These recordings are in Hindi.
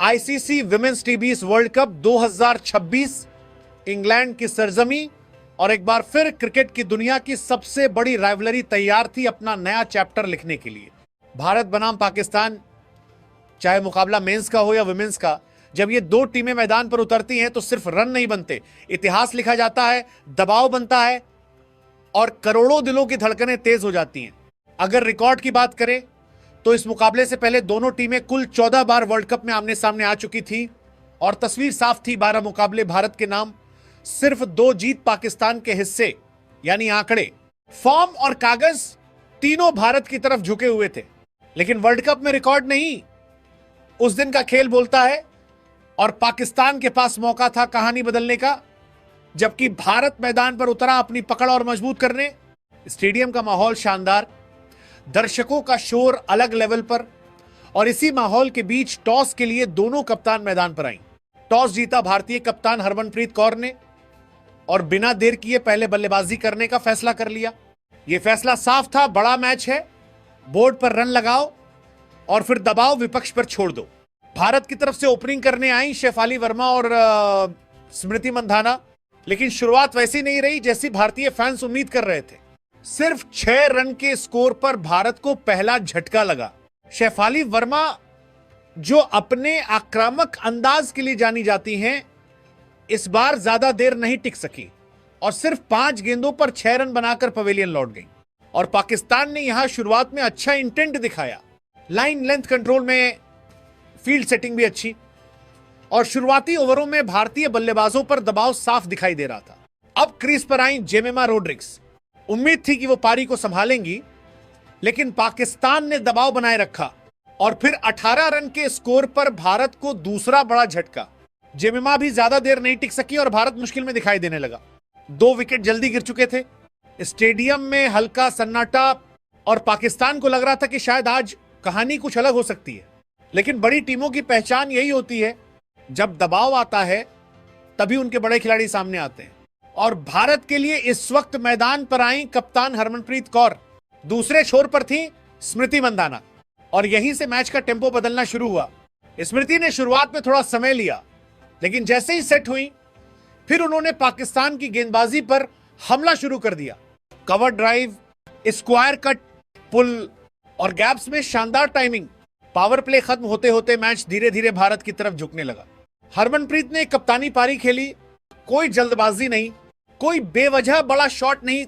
आईसीसी विमेंस टी20 वर्ल्ड कप 2026 इंग्लैंड की सरजमी और एक बार फिर क्रिकेट की दुनिया की सबसे बड़ी राइवलरी तैयार थी अपना नया चैप्टर लिखने के लिए। भारत बनाम पाकिस्तान, चाहे मुकाबला मेंस का हो या विमेंस का, जब ये दो टीमें मैदान पर उतरती हैं तो सिर्फ रन नहीं बनते, इतिहास लिखा जाता है, दबाव बनता है और करोड़ों दिलों की धड़कनें तेज हो जाती हैं। अगर रिकॉर्ड की बात करें तो इस मुकाबले से पहले दोनों टीमें कुल 14 बार वर्ल्ड कप में आमने सामने आ चुकी थी और तस्वीर साफ थी। 12 मुकाबले भारत के नाम, सिर्फ 2 जीत पाकिस्तान के हिस्से, यानी आंकड़े, फॉर्म और कागज तीनों भारत की तरफ झुके हुए थे। लेकिन वर्ल्ड कप में रिकॉर्ड नहीं, उस दिन का खेल बोलता है और पाकिस्तान के पास मौका था कहानी बदलने का। जबकि भारत मैदान पर उतरा अपनी पकड़ और मजबूत करने। स्टेडियम का माहौल शानदार, दर्शकों का शोर अलग लेवल पर, और इसी माहौल के बीच टॉस के लिए दोनों कप्तान मैदान पर आईं। टॉस जीता भारतीय कप्तान हरमनप्रीत कौर ने और बिना देर किए पहले बल्लेबाजी करने का फैसला कर लिया। यह फैसला साफ था, बड़ा मैच है, बोर्ड पर रन लगाओ और फिर दबाव विपक्ष पर छोड़ दो। भारत की तरफ से ओपनिंग करने आई शेफाली वर्मा और स्मृति मंधाना, लेकिन शुरुआत वैसी नहीं रही जैसी भारतीय फैंस उम्मीद कर रहे थे। सिर्फ 6 रन के स्कोर पर भारत को पहला झटका लगा। शेफाली वर्मा, जो अपने आक्रामक अंदाज के लिए जानी जाती हैं, इस बार ज्यादा देर नहीं टिक सकी और सिर्फ 5 गेंदों पर 6 रन बनाकर पवेलियन लौट गई। और पाकिस्तान ने यहां शुरुआत में अच्छा इंटेंट दिखाया, लाइन लेंथ कंट्रोल में फील्ड सेटिंग भी अच्छी, और शुरुआती ओवरों में भारतीय बल्लेबाजों पर दबाव साफ दिखाई दे रहा था। अब क्रीज पर आई जेमिमा रोड्रिग्स। उम्मीद थी कि वो पारी को संभालेंगी, लेकिन पाकिस्तान ने दबाव बनाए रखा और फिर 18 रन के स्कोर पर भारत को दूसरा बड़ा झटका। जेमिमा भी ज्यादा देर नहीं टिक सकी और भारत मुश्किल में दिखाई देने लगा। 2 विकेट जल्दी गिर चुके थे। स्टेडियम में हल्का सन्नाटा और पाकिस्तान को लग रहा था कि शायद आज कहानी कुछ अलग हो सकती है। लेकिन बड़ी टीमों की पहचान यही होती है, जब दबाव आता है तभी उनके बड़े खिलाड़ी सामने आते हैं। और भारत के लिए इस वक्त मैदान पर आई कप्तान हरमनप्रीत कौर, दूसरे छोर पर थी स्मृति मंधाना, और यहीं से मैच का टेम्पो बदलना शुरू हुआ। स्मृति ने शुरुआत में थोड़ा समय लिया, लेकिन जैसे ही सेट हुई फिर उन्होंने पाकिस्तान की गेंदबाजी पर हमला शुरू कर दिया। कवर ड्राइव, स्क्वायर कट, पुल और गैप्स में शानदार टाइमिंग। पावर प्ले खत्म होते होते मैच धीरे धीरे भारत की तरफ झुकने लगा। हरमनप्रीत ने कप्तानी पारी खेली, कोई जल्दबाजी नहीं, कोई बेवजह बड़ा शॉट नहीं,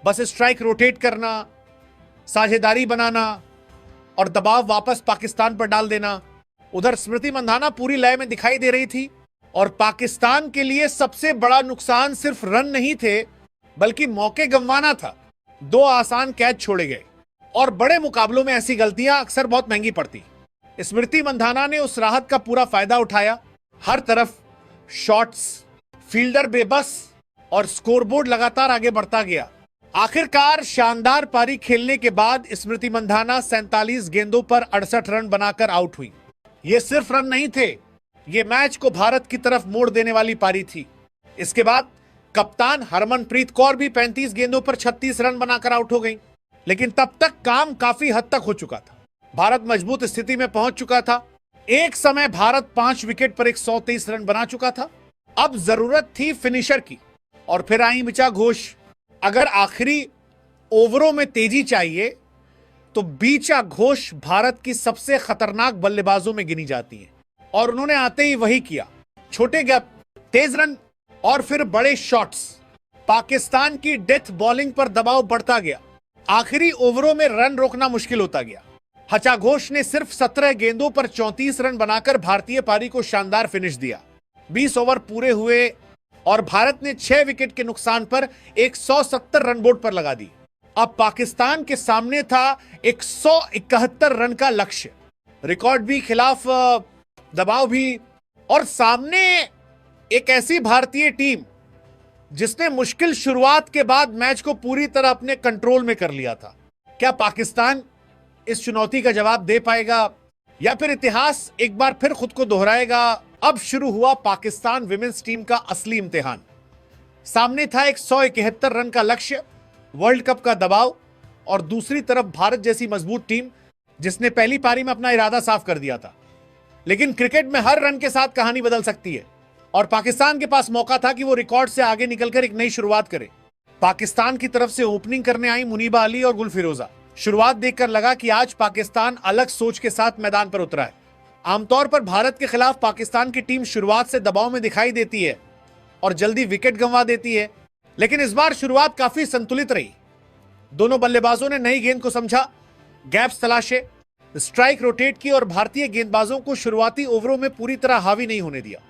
बस स्ट्राइक रोटेट करना, साझेदारी बनाना और दबाव वापस पाकिस्तान पर डाल देना। उधर स्मृति मंधाना पूरी लय में दिखाई दे रही थी और पाकिस्तान के लिए सबसे बड़ा नुकसान सिर्फ रन नहीं थे, बल्कि मौके गंवाना था। 2 आसान कैच छोड़े गए और बड़े मुकाबलों में ऐसी गलतियां अक्सर बहुत महंगी पड़ती। स्मृति मंधाना ने उस राहत का पूरा फायदा उठाया। हर तरफ शॉट्स, फील्डर बेबस और स्कोरबोर्ड लगातार आगे बढ़ता गया। आखिरकार शानदार पारी खेलने के बाद स्मृति मंधाना 47 गेंदों पर 68 रन बनाकर आउट हुई। ये सिर्फ रन नहीं थे, ये मैच को भारत की तरफ मोड़ देने वाली पारी थी। इसके बाद कप्तान हरमनप्रीत कौर भी 35 गेंदों पर 36 रन बनाकर आउट हो गई। लेकिन तब तक काम काफी हद तक हो चुका था। भारत मजबूत स्थिति में पहुंच चुका था। एक समय भारत 5 विकेट पर 123 रन बना चुका था। अब जरूरत थी फिनिशर की, और फिर आई ऋचा घोष। अगर आखिरी ओवरों में तेजी चाहिए तो ऋचा घोष भारत की सबसे खतरनाक बल्लेबाजों में गिनी जाती हैं, और उन्होंने आते ही वही किया। छोटे गैप, तेज रन और फिर बड़े शॉट्स। पाकिस्तान की डेथ बॉलिंग पर दबाव बढ़ता गया। आखिरी ओवरों में रन रोकना मुश्किल होता गया। ऋचा घोष ने सिर्फ 17 गेंदों पर 34 रन बनाकर भारतीय पारी को शानदार फिनिश दिया। 20 ओवर पूरे हुए और भारत ने 6 विकेट के नुकसान पर 170 रन बोर्ड पर लगा दी। अब पाकिस्तान के सामने था 171 रन का लक्ष्य। रिकॉर्ड भी खिलाफ, दबाव भी, और सामने एक ऐसी भारतीय टीम जिसने मुश्किल शुरुआत के बाद मैच को पूरी तरह अपने कंट्रोल में कर लिया था। क्या पाकिस्तान इस चुनौती का जवाब दे पाएगा या फिर इतिहास एक बार फिर खुद को दोहराएगा? अब शुरू हुआ पाकिस्तान विमेंस टीम का असली इम्तिहान। सामने था 171 रन का लक्ष्य, वर्ल्ड कप का दबाव, और दूसरी तरफ भारत जैसी मजबूत टीम जिसने पहली पारी में अपना इरादा साफ कर दिया था। लेकिन क्रिकेट में हर रन के साथ कहानी बदल सकती है और पाकिस्तान के पास मौका था कि वो रिकॉर्ड से आगे निकलकर एक नई शुरुआत करे। पाकिस्तान की तरफ से ओपनिंग करने आई मुनीबा अली और गुल फिरोजा। शुरुआत देखकर लगा कि आज पाकिस्तान अलग सोच के साथ मैदान पर उतरा है। आमतौर पर भारत के खिलाफ पाकिस्तान की टीम शुरुआत से दबाव में दिखाई देती है और जल्दी विकेट गंवा देती है, लेकिन इस बार शुरुआत काफी संतुलित रही। दोनों बल्लेबाजों ने नई गेंद को समझा, गैप्स तलाशे, स्ट्राइक रोटेट की और भारतीय गेंदबाजों को शुरुआती ओवरों में पूरी तरह हावी नहीं होने दिया।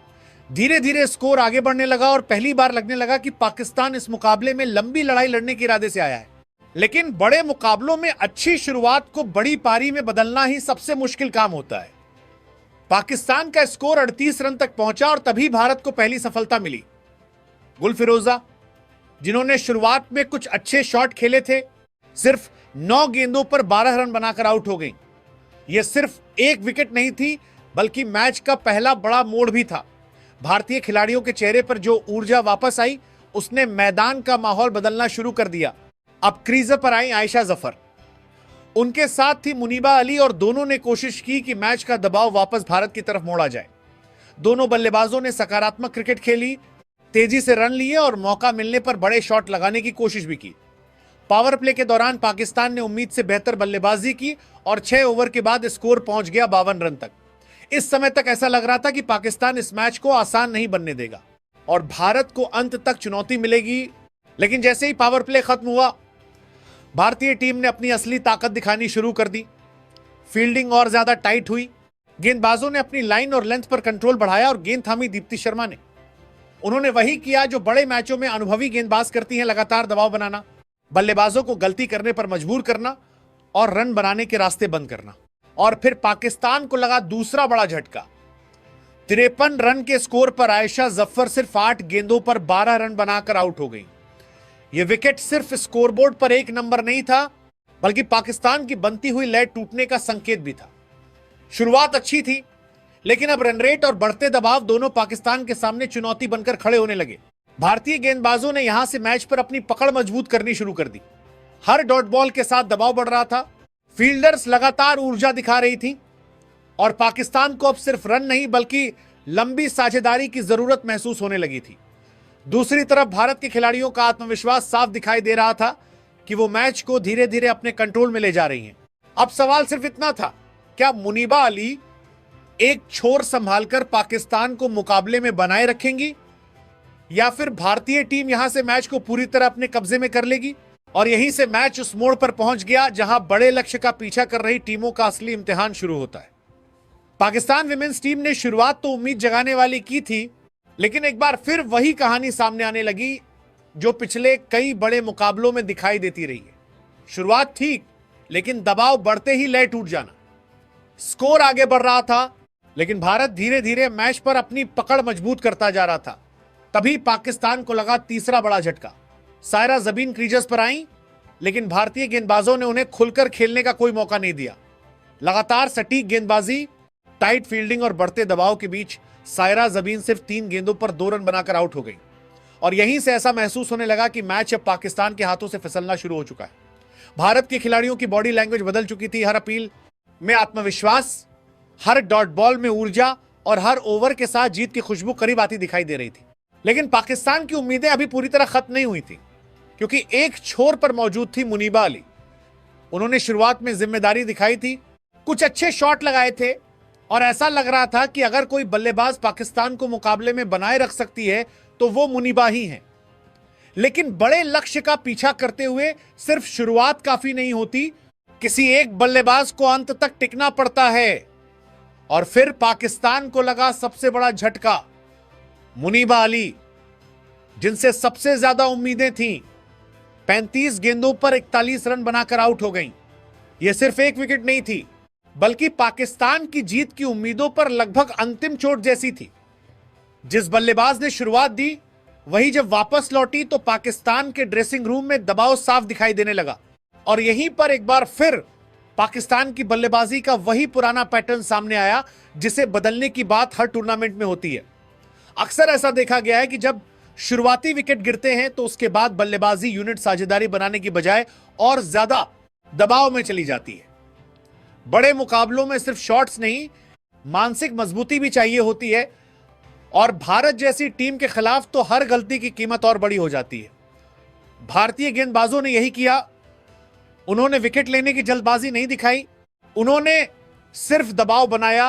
धीरे धीरे स्कोर आगे बढ़ने लगा और पहली बार लगने लगा कि पाकिस्तान इस मुकाबले में लंबी लड़ाई लड़ने के इरादे से आया है। लेकिन बड़े मुकाबलों में अच्छी शुरुआत को बड़ी पारी में बदलना ही सबसे मुश्किल काम होता है। पाकिस्तान का स्कोर 38 रन तक पहुंचा और तभी भारत को पहली सफलता मिली। गुल फिरोजा, जिन्होंने शुरुआत में कुछ अच्छे शॉट खेले थे, सिर्फ 9 गेंदों पर 12 रन बनाकर आउट हो गई। यह सिर्फ एक विकेट नहीं थी, बल्कि मैच का पहला बड़ा मोड़ भी था। भारतीय खिलाड़ियों के चेहरे पर जो ऊर्जा वापस आई, उसने मैदान का माहौल बदलना शुरू कर दिया। अब क्रीज पर आई आयशा जफर, उनके साथ थी मुनीबा अली और दोनों ने कोशिश की कि मैच का दबाव वापस भारत की तरफ मोड़ा जाए। दोनों बल्लेबाजों ने सकारात्मक क्रिकेट खेली, तेजी से रन लिए और मौका मिलने पर बड़े शॉट लगाने की कोशिश भी की। पावर प्ले के दौरान पाकिस्तान ने उम्मीद से बेहतर बल्लेबाजी की और 6 ओवर के बाद स्कोर पहुंच गया 52 रन तक। इस समय तक ऐसा लग रहा था कि पाकिस्तान इस मैच को आसान नहीं बनने देगा और भारत को अंत तक चुनौती मिलेगी। लेकिन जैसे ही पावर प्ले खत्म हुआ, भारतीय टीम ने अपनी असली ताकत दिखानी शुरू कर दी। फील्डिंग और ज्यादा टाइट हुई, गेंदबाजों ने अपनी लाइन और लेंथ पर कंट्रोल बढ़ाया और गेंद थामी दीप्ति शर्मा ने। उन्होंने वही किया जो बड़े मैचों में अनुभवी गेंदबाज करती हैं, लगातार दबाव बनाना, बल्लेबाजों को गलती करने पर मजबूर करना और रन बनाने के रास्ते बंद करना। और फिर पाकिस्तान को लगा दूसरा बड़ा झटका। 53 रन के स्कोर पर आयशा जफर सिर्फ 8 गेंदों पर 12 रन बनाकर आउट हो गई। यह विकेट सिर्फ स्कोरबोर्ड पर एक नंबर नहीं था, बल्कि पाकिस्तान की बनती हुई लय टूटने का संकेत भी था। शुरुआत अच्छी थी, लेकिन अब रन रेट और बढ़ते दबाव दोनों पाकिस्तान के सामने चुनौती बनकर खड़े होने लगे। भारतीय गेंदबाजों ने यहां से मैच पर अपनी पकड़ मजबूत करनी शुरू कर दी। हर डॉट बॉल के साथ दबाव बढ़ रहा था, फील्डर्स लगातार ऊर्जा दिखा रही थी और पाकिस्तान को अब सिर्फ रन नहीं बल्कि लंबी साझेदारी की जरूरत महसूस होने लगी थी। दूसरी तरफ भारत के खिलाड़ियों का आत्मविश्वास साफ दिखाई दे रहा था कि वो मैच को धीरे धीरे अपने कंट्रोल में ले जा रही हैं। अब सवाल सिर्फ इतना था, क्या मुनीबा अली एक छोर संभालकर पाकिस्तान को मुकाबले में बनाए रखेंगी या फिर भारतीय टीम यहां से मैच को पूरी तरह अपने कब्जे में कर लेगी? और यहीं से मैच उस मोड़ पर पहुंच गया जहां बड़े लक्ष्य का पीछा कर रही टीमों का असली इम्तिहान शुरू होता है। पाकिस्तान विमेंस टीम ने शुरुआत तो उम्मीद जगाने वाली की थी, लेकिन एक बार फिर वही कहानी सामने आने लगी जो पिछले कई बड़े मुकाबलों में दिखाई देती रही है। शुरुआत ठीक, लेकिन दबाव बढ़ते ही लय टूट जाना। स्कोर आगे बढ़ रहा था, लेकिन भारत धीरे धीरे मैच पर अपनी पकड़ मजबूत करता जा रहा था। तभी पाकिस्तान को लगा तीसरा बड़ा झटका। सायरा जबीन क्रीजर्स पर आई, लेकिन भारतीय गेंदबाजों ने उन्हें खुलकर खेलने का कोई मौका नहीं दिया। लगातार सटीक गेंदबाजी, टाइट फील्डिंग और बढ़ते दबाव के बीच सायरा जबीन सिर्फ 3 गेंदों पर 2 रन बनाकर आउट हो गई और यहीं से ऐसा महसूस होने लगा कि मैच अब पाकिस्तान के हाथों से फिसलना शुरू हो चुका है। भारत के खिलाड़ियों की बॉडी लैंग्वेज बदल चुकी थी। हर अपील में आत्मविश्वास, हर डॉट बॉल में ऊर्जा और हर ओवर के साथ जीत की खुशबू करीब आती दिखाई दे रही थी। लेकिन पाकिस्तान की उम्मीदें अभी पूरी तरह खत्म नहीं हुई थी, क्योंकि एक छोर पर मौजूद थी मुनीबा अली। उन्होंने शुरुआत में जिम्मेदारी दिखाई थी, कुछ अच्छे शॉट लगाए थे और ऐसा लग रहा था कि अगर कोई बल्लेबाज पाकिस्तान को मुकाबले में बनाए रख सकती है तो वो मुनीबा ही है। लेकिन बड़े लक्ष्य का पीछा करते हुए सिर्फ शुरुआत काफी नहीं होती, किसी एक बल्लेबाज को अंत तक टिकना पड़ता है। और फिर पाकिस्तान को लगा सबसे बड़ा झटका। मुनीबा अली, जिनसे सबसे ज्यादा उम्मीदें थीं, 35 गेंदों पर 41 रन बनाकर आउट हो गईं। यह सिर्फ एक विकेट नहीं थी, बल्कि पाकिस्तान की जीत की उम्मीदों पर लगभग अंतिम चोट जैसी थी। जिस बल्लेबाज ने शुरुआत दी, वही जब वापस लौटी तो पाकिस्तान के ड्रेसिंग रूम में दबाव साफ दिखाई देने लगा। और यहीं पर एक बार फिर पाकिस्तान की बल्लेबाजी का वही पुराना पैटर्न सामने आया, जिसे बदलने की बात हर टूर्नामेंट में होती है। अक्सर ऐसा देखा गया है कि जब शुरुआती विकेट गिरते हैं तो उसके बाद बल्लेबाजी यूनिट साझेदारी बनाने की बजाय और ज्यादा दबाव में चली जाती है। बड़े मुकाबलों में सिर्फ शॉट्स नहीं, मानसिक मजबूती भी चाहिए होती है, और भारत जैसी टीम के खिलाफ तो हर गलती की कीमत और बड़ी हो जाती है। भारतीय गेंदबाजों ने यही किया। उन्होंने विकेट लेने की जल्दबाजी नहीं दिखाई, उन्होंने सिर्फ दबाव बनाया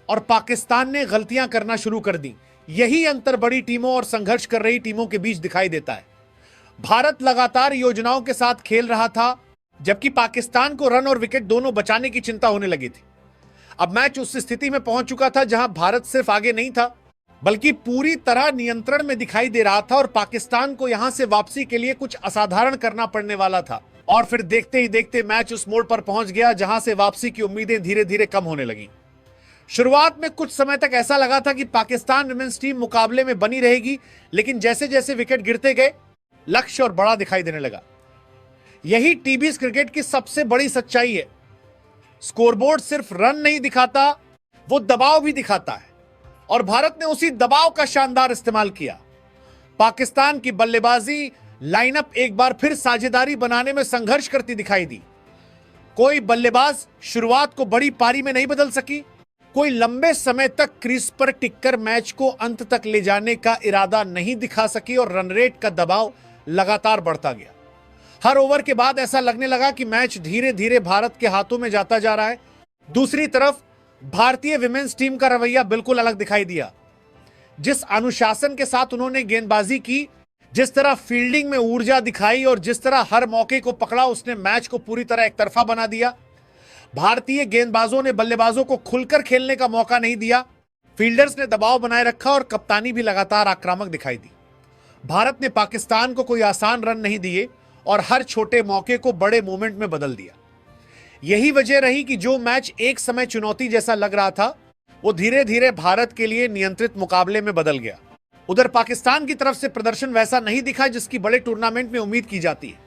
और पाकिस्तान ने गलतियां करना शुरू कर दी। यही अंतर बड़ी टीमों और संघर्ष कर रही टीमों के बीच दिखाई देता है। भारत लगातार योजनाओं के साथ खेल रहा था, जबकि पाकिस्तान को रन और विकेट दोनों बचाने की चिंता होने लगी थी। अब मैच उस स्थिति में पहुंच चुका था जहां भारत सिर्फ आगे नहीं था, बल्कि पूरी तरह नियंत्रण में दिखाई दे रहा था, और पाकिस्तान को यहां से वापसी के लिए कुछ असाधारण करना पड़ने वाला था। और फिर देखते ही देखते मैच उस मोड़ पर पहुंच गया जहां से वापसी की उम्मीदें धीरे धीरे कम होने लगी। शुरुआत में कुछ समय तक ऐसा लगा था कि पाकिस्तान विमेंस टीम मुकाबले में बनी रहेगी, लेकिन जैसे जैसे विकेट गिरते गए लक्ष्य और बड़ा दिखाई देने लगा। यही टीबीएस क्रिकेट की सबसे बड़ी सच्चाई है। स्कोरबोर्ड सिर्फ रन नहीं दिखाता, वो दबाव भी दिखाता है, और भारत ने उसी दबाव का शानदार इस्तेमाल किया। पाकिस्तान की बल्लेबाजी लाइनअप एक बार फिर साझेदारी बनाने में संघर्ष करती दिखाई दी। कोई बल्लेबाज शुरुआत को बड़ी पारी में नहीं बदल सकी, कोई लंबे समय तक क्रीज पर टिककर मैच को अंत तक ले जाने का इरादा नहीं दिखा सकी, और रन रेट का दबाव लगातार बढ़ता गया। हर ओवर के बाद ऐसा लगने लगा कि मैच धीरे धीरे भारत के हाथों में जाता जा रहा है। दूसरी तरफ भारतीय विमेंस टीम का रवैया बिल्कुल अलग दिखाई दिया। जिस अनुशासन के साथ उन्होंने गेंदबाजी की, जिस तरह फील्डिंग में ऊर्जा दिखाई और जिस तरह हर मौके को पकड़ा, उसने मैच को पूरी तरह एकतरफा बना दिया। भारतीय गेंदबाजों ने बल्लेबाजों को खुलकर खेलने का मौका नहीं दिया, फील्डर्स ने दबाव बनाए रखा और कप्तानी भी लगातार आक्रामक दिखाई दी। भारत ने पाकिस्तान को कोई आसान रन नहीं दिए और हर छोटे मौके को बड़े मोमेंट में बदल दिया। यही वजह रही कि जो मैच एक समय चुनौती जैसा लग रहा था, वो धीरे धीरे भारत के लिए नियंत्रित मुकाबले में बदल गया। उधर पाकिस्तान की तरफ से प्रदर्शन वैसा नहीं दिखा जिसकी बड़े टूर्नामेंट में उम्मीद की जाती है।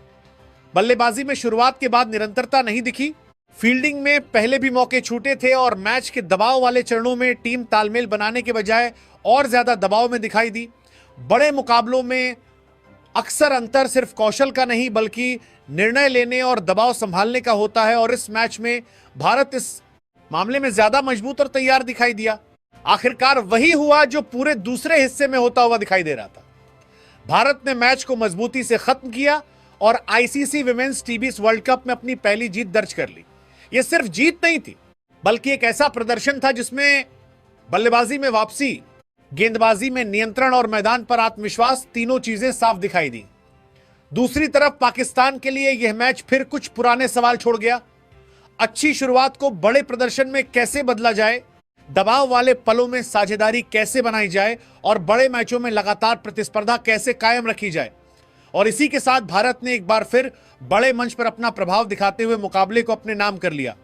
बल्लेबाजी में शुरुआत के बाद निरंतरता नहीं दिखी, फील्डिंग में पहले भी मौके छूटे थे, और मैच के दबाव वाले चरणों में टीम तालमेल बनाने के बजाय और ज्यादा दबाव में दिखाई दी। बड़े मुकाबलों में अक्सर अंतर सिर्फ कौशल का नहीं, बल्कि निर्णय लेने और दबाव संभालने का होता है, और इस मैच में भारत इस मामले में ज्यादा मजबूत और तैयार दिखाई दिया। आखिरकार वही हुआ जो पूरे दूसरे हिस्से में होता हुआ दिखाई दे रहा था। भारत ने मैच को मजबूती से खत्म किया और ICC women's TBS world cup में अपनी पहली जीत दर्ज कर ली। यह सिर्फ जीत नहीं थी, बल्कि एक ऐसा प्रदर्शन था जिसमें बल्लेबाजी में वापसी, गेंदबाजी में नियंत्रण और मैदान पर आत्मविश्वास, तीनों चीजें साफ दिखाई दी। दूसरी तरफ पाकिस्तान के लिए यह मैच फिर कुछ पुराने सवाल छोड़ गया। अच्छी शुरुआत को बड़े प्रदर्शन में कैसे बदला जाए, दबाव वाले पलों में साझेदारी कैसे बनाई जाए, और बड़े मैचों में लगातार प्रतिस्पर्धा कैसे कायम रखी जाए। और इसी के साथ भारत ने एक बार फिर बड़े मंच पर अपना प्रभाव दिखाते हुए मुकाबले को अपने नाम कर लिया।